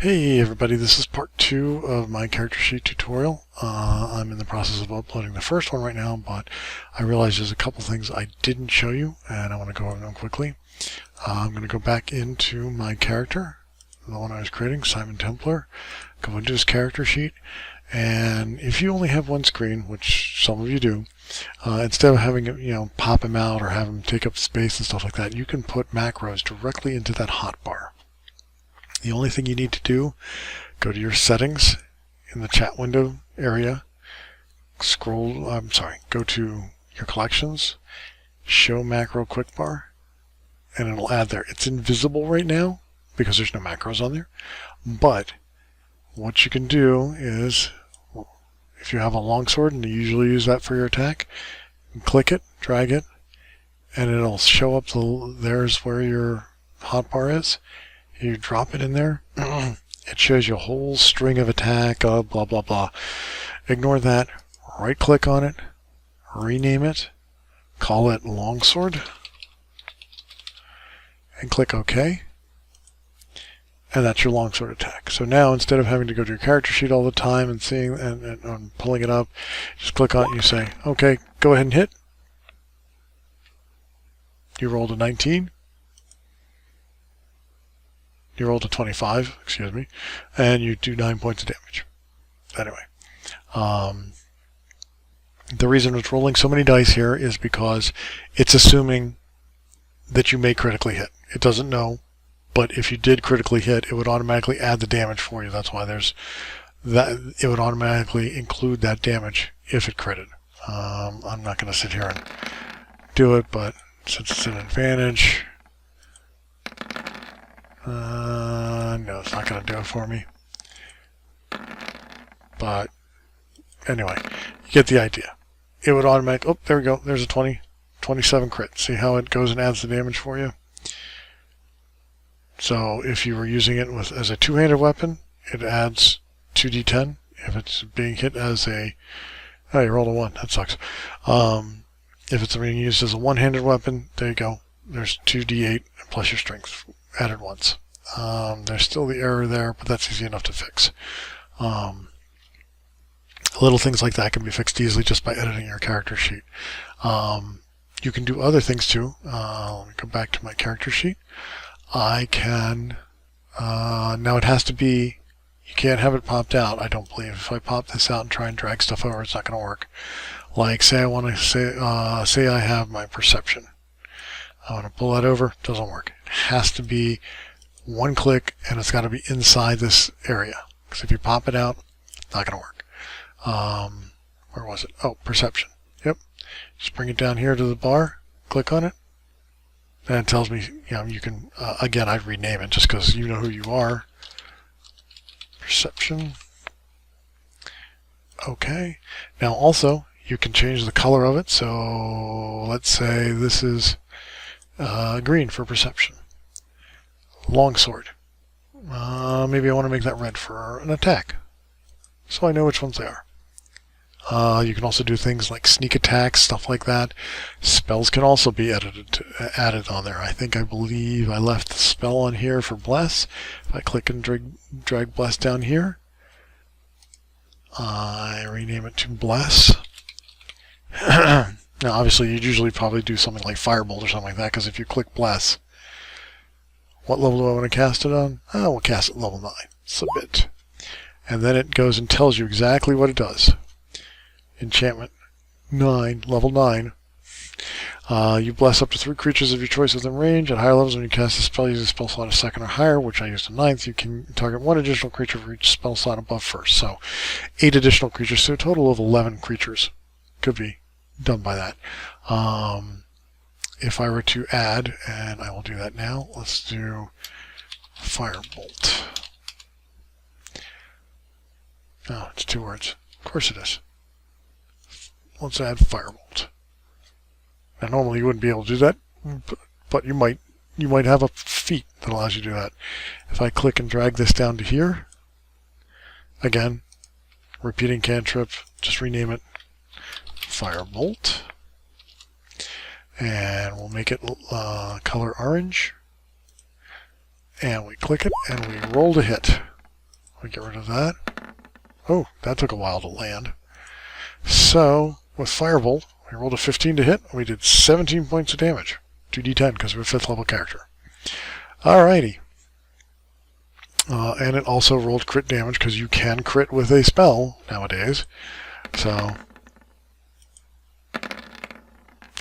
Hey everybody, this is part 2 of my character sheet tutorial. I'm in the process of uploading the first one right now, but I realized there's a couple things I didn't show you and I want to go over them quickly. I'm going to go back into my character, the one I was creating, Simon Templar, go into his character sheet, and if you only have one screen, which some of you do, instead of having it, pop him out or have him take up space and stuff like that, you can put macros directly into that hotbar. The only thing you need to do, go to your settings in the chat window area, go to your collections, show macro quick bar, and it'll add there. It's invisible right now because there's no macros on there, but what you can do is, if you have a longsword, and you usually use that for your attack, click it, drag it, and it'll show up there's where your hotbar is. You drop it in there, it shows you a whole string of attack, blah, blah, blah. Ignore that, right click on it, rename it, call it longsword, and click OK. And that's your longsword attack. So now, instead of having to go to your character sheet all the time and seeing and pulling it up, just click on it and you say, okay, go ahead and hit. You rolled a 19. You rolled a 25, excuse me, and you do 9 points of damage. Anyway, the reason it's rolling so many dice here is because it's assuming that you may critically hit. It doesn't know, but if you did critically hit, it would automatically add the damage for you. That's why there's that. It would automatically include that damage if it critted. I'm not going to sit here and do it, but since it's an advantage, no, it's not going to do it for me. But anyway, you get the idea. It would automatically, oh, there we go, there's a 27 crit. See how it goes and adds the damage for you? So if you were using it as a two-handed weapon, it adds 2d10. If it's being hit as a, oh, you rolled a 1, that sucks. If it's being used as a one-handed weapon, there you go. There's 2d8 plus your strength added once. There's still the error there, but that's easy enough to fix. Little things like that can be fixed easily just by editing your character sheet. You can do other things too. Let me go back to my character sheet. I can, now it has to be, you can't have it popped out, I don't believe. If I pop this out and try and drag stuff over, it's not going to work. Like, say I want to say I have my perception. I want to pull that over, doesn't work. It has to be one click, and it's got to be inside this area. Because if you pop it out, it's not going to work. Where was it? Oh, perception. Yep. Just bring it down here to the bar, click on it, and it tells me, you can, again, I'd rename it just because you know who you are. Perception. Okay. Now also, you can change the color of it. So let's say this is green for perception. Longsword. Maybe I want to make that red for an attack, so I know which ones they are. You can also do things like sneak attacks, stuff like that. Spells can also be added on there. I believe I left the spell on here for Bless. If I click and drag Bless down here, I rename it to Bless. Now, obviously, you'd usually probably do something like Firebolt or something like that, because if you click Bless, what level do I want to cast it on? Oh, we'll cast it level 9. Submit. And then it goes and tells you exactly what it does. Enchantment 9, level 9. You bless up to 3 creatures of your choice within range. At higher levels, when you cast a spell, use a spell slot of 2nd or higher, which I used a 9th. You can target 1 additional creature for each spell slot above 1st. So 8 additional creatures, so a total of 11 creatures could be done by that. If I were to add, and I will do that now, let's do Firebolt. Oh, it's 2 words. Of course it is. Let's add Firebolt. Now normally you wouldn't be able to do that, but you might have a feat that allows you to do that. If I click and drag this down to here, again, repeating cantrip, just rename it Firebolt. And we'll make it color orange. And we click it and we roll to hit. we get rid of that. Oh, that took a while to land. So, with Firebolt, we rolled a 15 to hit. We did 17 points of damage. 2d10 because we're a 5th level character. Alrighty. And it also rolled crit damage because you can crit with a spell nowadays. So,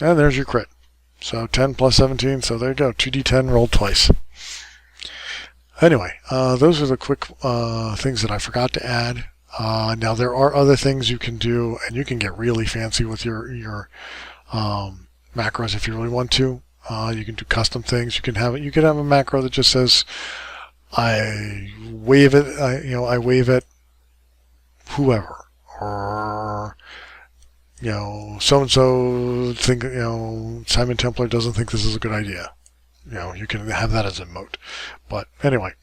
and there's your crit. So 10 plus 17, so there you go. 2d10 rolled twice. Anyway, those are the quick things that I forgot to add. Now there are other things you can do, and you can get really fancy with your macros if you really want to. You can do custom things. You can have a macro that just says, I wave it. I wave at whoever, or so and so think Simon Templar doesn't think this is a good idea. You can have that as a emote. But anyway.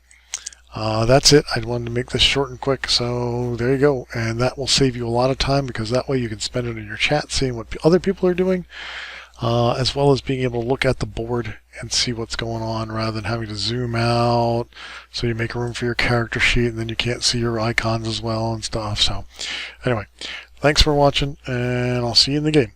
That's it. I wanted to make this short and quick, so there you go. And that will save you a lot of time because that way you can spend it in your chat seeing what other people are doing, as well as being able to look at the board and see what's going on rather than having to zoom out so you make room for your character sheet and then you can't see your icons as well and stuff. So anyway, thanks for watching, and I'll see you in the game.